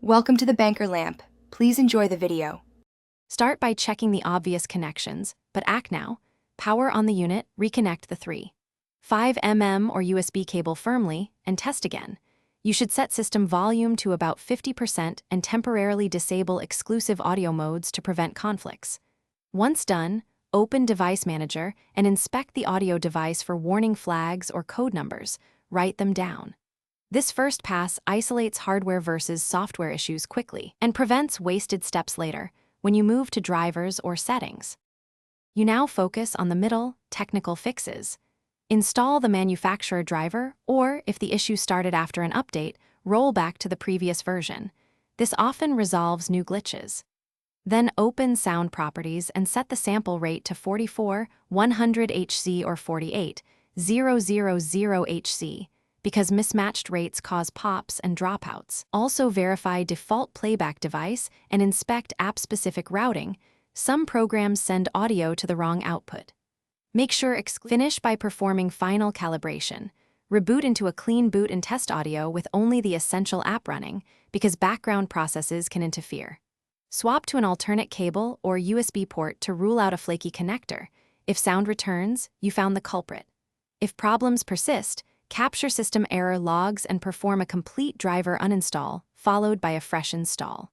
Welcome to the Banker Lamp. Please enjoy the video. Start by checking the obvious connections, but act now. Power on the unit, reconnect the 3.5 or USB cable firmly, and test again. You should set system volume to about 50% and temporarily disable exclusive audio modes to prevent conflicts. Once done, open Device Manager and inspect the audio device for warning flags or code numbers. Write them down. This first pass isolates hardware versus software issues quickly and prevents wasted steps later when you move to drivers or settings. You now focus on the middle, technical fixes. Install the manufacturer driver, or if the issue started after an update, roll back to the previous version. This often resolves new glitches. Then open Sound Properties and set the sample rate to 44, 100 Hz or 48, 000 Hz. Because mismatched rates cause pops and dropouts. Also verify default playback device and inspect app-specific routing. Some programs send audio to the wrong output. Make sure finish by performing final calibration. Reboot into a clean boot and test audio with only the essential app running, because background processes can interfere. Swap to an alternate cable or USB port to rule out a flaky connector. If sound returns, you found the culprit. If problems persist, capture system error logs and perform a complete driver uninstall, followed by a fresh install.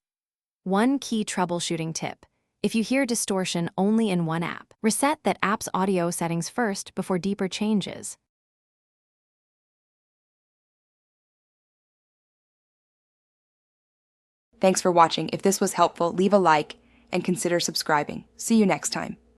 One key troubleshooting tip: if you hear distortion only in one app, reset that app's audio settings first before deeper changes. Thanks for watching. If this was helpful, leave a like and consider subscribing. See you next time.